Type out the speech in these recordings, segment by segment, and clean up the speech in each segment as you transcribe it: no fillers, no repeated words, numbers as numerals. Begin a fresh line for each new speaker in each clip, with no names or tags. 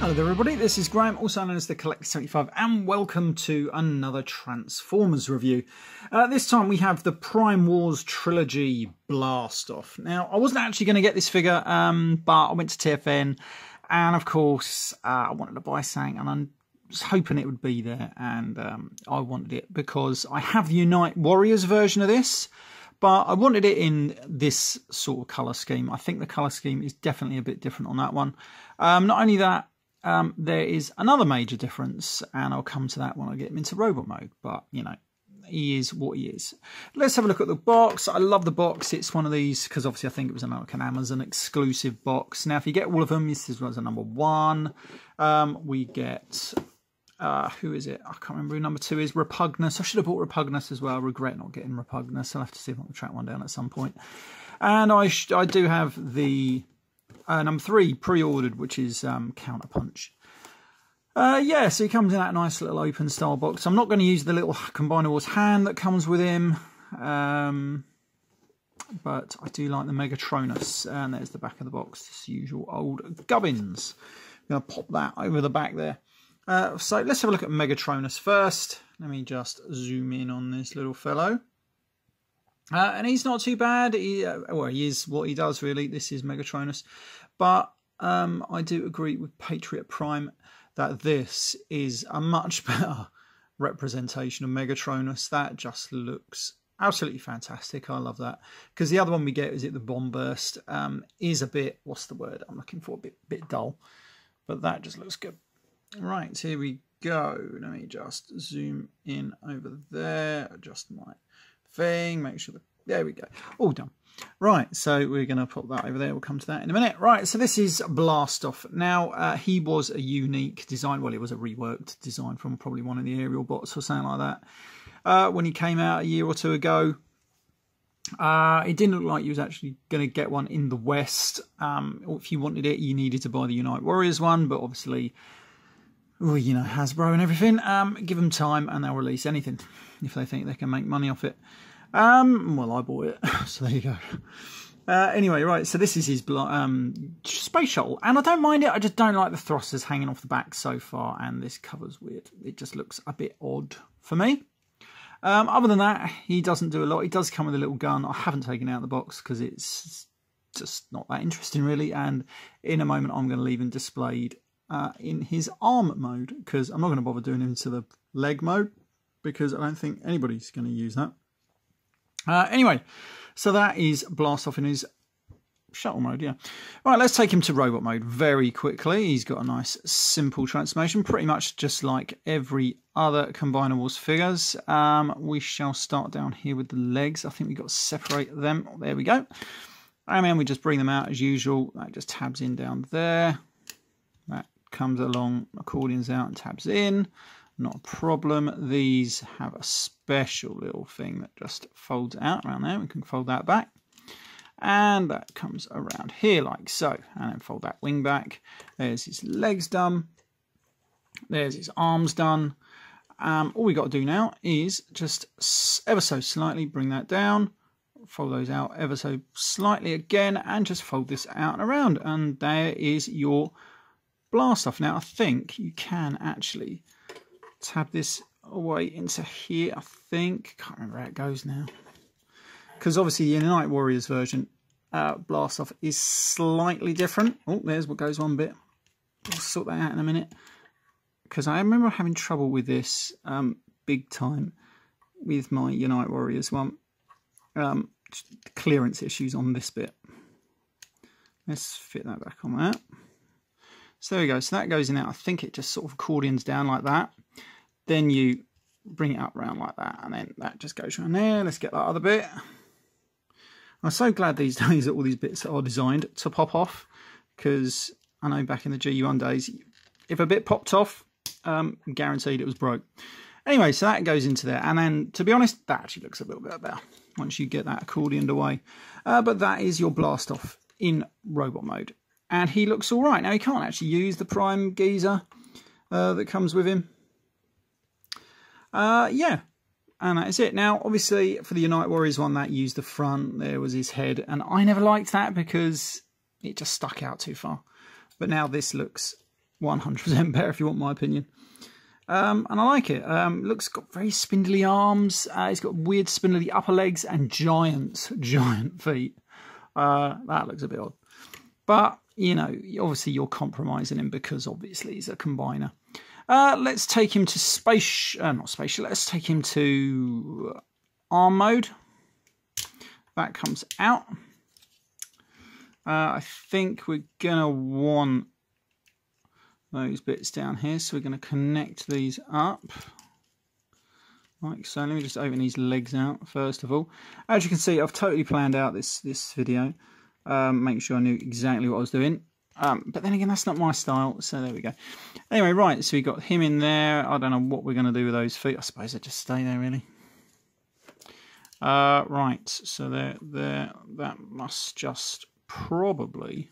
Hello there everybody, this is Graham, also known as the Collector75, and welcome to another Transformers review. This time we have the Prime Wars Trilogy Blast Off. Now, I wasn't actually going to get this figure, but I went to TFN, and of course I wanted to buy something, and I was hoping it would be there, and I wanted it because I have the Unite Warriors version of this, but I wanted it in this sort of colour scheme. I think the colour scheme is definitely a bit different on that one. Not only that, there is another major difference, and I'll come to that when I get him into robot mode, but, you know, he is what he is. Let's have a look at the box. I love the box. It's one of these, because obviously I think it was like an Amazon exclusive box. Now, if you get all of them, this is a number 1. We get, who is it? I can't remember who number 2 is. Repugnus. I should have bought Repugnus as well. I regret not getting Repugnus. I'll have to see if I can track one down at some point. And I do have the number 3 pre-ordered, which is Counterpunch. Yeah, so he comes in that nice little open style box. I'm not going to use the little Combiner Wars hand that comes with him, but I do like the Megatronus. And there's the back of the box, this usual old gubbins. I'm going to pop that over the back there. So let's have a look at Megatronus first. Let me just zoom in on this little fellow. And he's not too bad. Well, he is what he does, really. This is Megatronus. But I do agree with Patriot Prime that this is a much better representation of Megatronus. That just looks absolutely fantastic. I love that. Because the other one we get, is it the Bomb Burst, is a bit, what's the word I'm looking for? A bit dull. But that just looks good. Right, here we go. Let me just zoom in over there. Adjust my thing, make sure that, there we go, all done. Right, so we're going to put that over there, we'll come to that in a minute. Right, so this is Blast Off. Now, he was a unique design, well, it was a reworked design from probably one of the aerial bots or something like that. When he came out a year or two ago, it didn't look like you was actually going to get one in the West. If you wanted it, you needed to buy the Unite Warriors one, but obviously, well, you know, Hasbro and everything, give them time and they'll release anything if they think they can make money off it. Well, I bought it, so there you go. Anyway, right, so this is his space shuttle, and I don't mind it, I just don't like the thrusters hanging off the back so far, and this cover's weird. It just looks a bit odd for me. Other than that, he doesn't do a lot. He does come with a little gun. I haven't taken it out of the box because it's just not that interesting, really, and in a moment I'm going to leave him displayed in his arm mode, because I'm not going to bother doing him into the leg mode because I don't think anybody's going to use that. Anyway, so that is Blast Off in his shuttle mode, yeah. Right, let's take him to robot mode very quickly. He's got a nice simple transformation, pretty much just like every other Combiner Wars figures. We shall start down here with the legs. I think we've got to separate them. There we go. And then we just bring them out as usual. That just tabs in down there. That comes along, accordions out and tabs in. Not a problem. These have a special little thing that just folds out around there. We can fold that back. And that comes around here like so. And then fold that wing back. There's his legs done. There's his arms done. All we got to do now is just ever so slightly bring that down. Fold those out ever so slightly again. And just fold this out and around. And there is your Blast Off. Now I think you can actually tab this away into here, I think. Can't remember how it goes now. Because obviously the Unite Warriors version, Blast Off is slightly different. Oh, there's what goes one bit. We'll sort that out in a minute. Because I remember having trouble with this big time with my Unite Warriors one. Clearance issues on this bit. Let's fit that back on that. So there we go. So that goes in there. I think it just sort of accordions down like that. Then you bring it up round like that, and then that just goes around there. Let's get that other bit. I'm so glad these days that all these bits are designed to pop off, because I know back in the GU1 days, if a bit popped off, guaranteed it was broke. Anyway, so that goes into there, and then, to be honest, that actually looks a little bit better once you get that accordioned away. But that is your Blast Off in robot mode. And he looks all right. Now, he can't actually use the Prime Geezer that comes with him. Yeah, and that is it. Now, obviously, for the Unite Warriors one, that used the front. There was his head, and I never liked that because it just stuck out too far. But now this looks 100% better if you want my opinion. And I like it. Looks got very spindly arms. He's got weird spindly upper legs and giant feet. That looks a bit odd. But, you know, obviously you're compromising him because obviously he's a combiner. Let's take him to not spatial. Let's take him to arm mode. That comes out. I think we're going to want those bits down here, so we're going to connect these up like so. Let me just open these legs out first of all. As you can see, I've totally planned out this video, making sure I knew exactly what I was doing, but then again, that's not my style, so there we go. Anyway, right, so we got him in there. I don't know what we're going to do with those feet. I suppose they just stay there really. Right, so there, that must just probably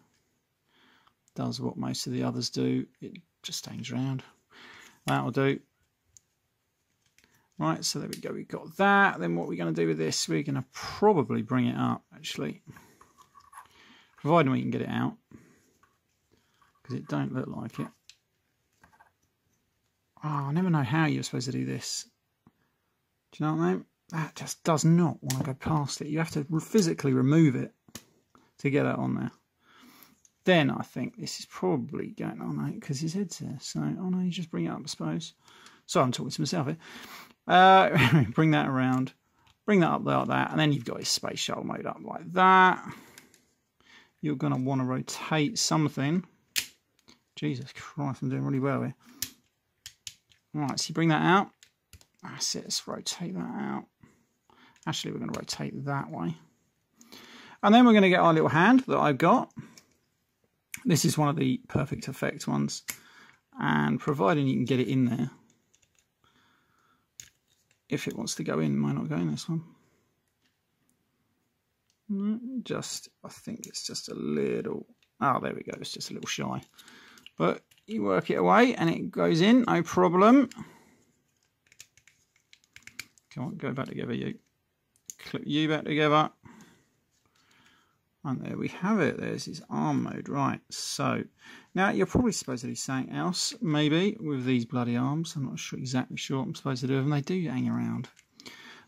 does what most of the others do. It just hangs around. That'll do. Right, so there we go. We've got that. Then what we're going to do with this, we're going to probably bring it up, actually. Providing we can get it out. Because it don't look like it. Oh, I never know how you're supposed to do this. Do you know what I mean? That just does not want to go past it. You have to physically remove it to get it on there. Then I think this is probably going on because his head's there. So, oh no, you just bring it up, I suppose. Sorry, I'm talking to myself here. Bring that around, bring that up there like that, and then you've got his space shuttle mode up like that. You're going to want to rotate something. Jesus Christ, I'm doing really well here. Right, so you bring that out. That's it, let's rotate that out. Actually, we're going to rotate that way. And then we're going to get our little hand that I've got. This is one of the Perfect Effect ones, and providing you can get it in there, if it wants to go in, it might not go in this one. I think it's just a little, oh there we go, it's just a little shy. But you work it away and it goes in, no problem. Come on, go back together you. Clip you back together. And there we have it. There's his arm mode. Right, so now you're probably supposed to do something else, maybe, with these bloody arms. I'm not exactly sure what I'm supposed to do with them. They do hang around.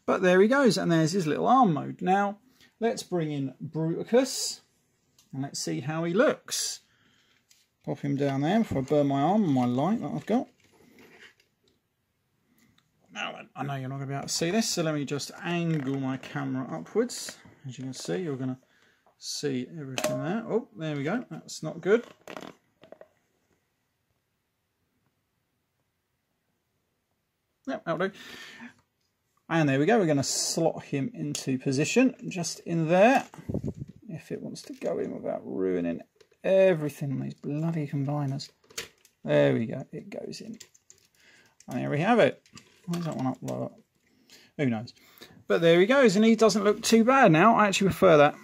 But there he goes, and there's his little arm mode. Now, let's bring in Bruticus, and let's see how he looks. Pop him down there before I burn my arm and my light that I've got. Now, I know you're not going to be able to see this, so let me just angle my camera upwards. As you can see, you're going to see everything there. Oh, there we go. That's not good. Yep, that'll do. And there we go. We're going to slot him into position just in there. If it wants to go in without ruining everything on these bloody combiners. There we go. It goes in. And there we have it. Why is that one up lower? Who knows? But there he goes. And he doesn't look too bad now. I actually prefer that.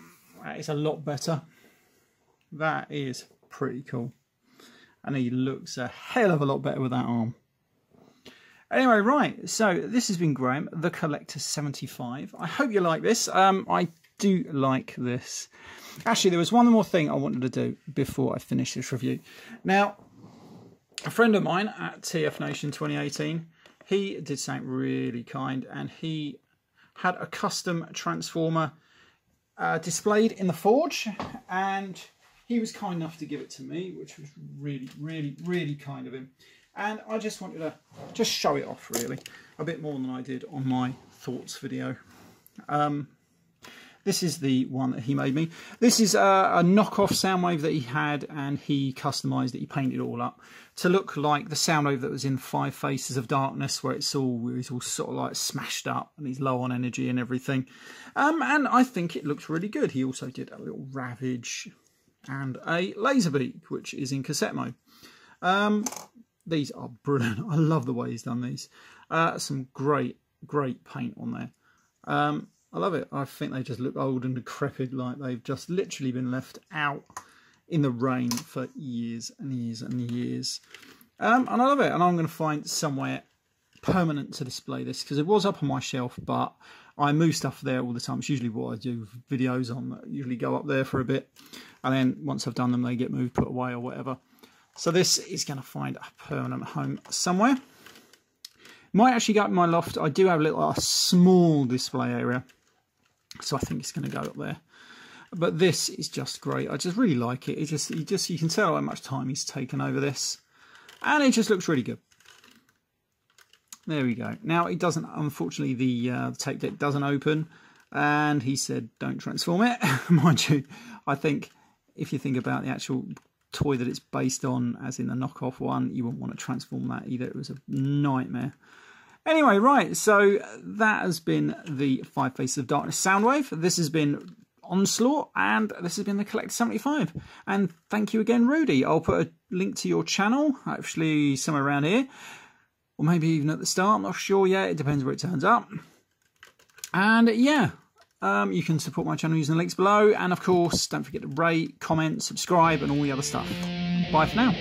That is a lot better. That is pretty cool. And he looks a hell of a lot better with that arm. Anyway, right. So this has been Graham, the Collector 75. I hope you like this. I do like this. Actually, there was one more thing I wanted to do before I finish this review. Now, a friend of mine at TF Nation 2018, he did something really kind, and he had a custom Transformer displayed in the forge, and he was kind enough to give it to me, which was really, really, really kind of him. And I just wanted to just show it off, really, a bit more than I did on my thoughts video. This is the one that he made me. This is a knockoff Soundwave that he had, and he customised it. He painted it all up to look like the Soundwave that was in Five Faces of Darkness, where it's all sort of like smashed up and he's low on energy and everything. And I think it looks really good. He also did a little Ravage and a Laserbeak, which is in cassette mode. These are brilliant. I love the way he's done these. Some great paint on there. I love it. I think they just look old and decrepit, like they've just literally been left out in the rain for years and years and years. And I love it. And I'm going to find somewhere permanent to display this, because it was up on my shelf, but I move stuff there all the time. It's usually what I do videos on. I usually go up there for a bit, and then once I've done them, they get moved, put away or whatever. So this is going to find a permanent home somewhere. Might actually go up in my loft. I do have a small display area, so I think it's going to go up there. But this is just great. I just really like it. You can tell how much time he's taken over this, and it just looks really good. There we go. Now it doesn't. Unfortunately, the tape deck doesn't open, and he said don't transform it. Mind you, I think if you think about the actual toy that it's based on, as in the knockoff one, you wouldn't want to transform that either. It was a nightmare. Anyway, right, so that has been the 5 Faces of Darkness Soundwave. This has been Onslaught, and this has been the Collector 75. And thank you again, Rudy. I'll put a link to your channel, actually somewhere around here, or maybe even at the start. I'm not sure yet. It depends where it turns up. And yeah, you can support my channel using the links below. And of course, don't forget to rate, comment, subscribe, and all the other stuff. Bye for now.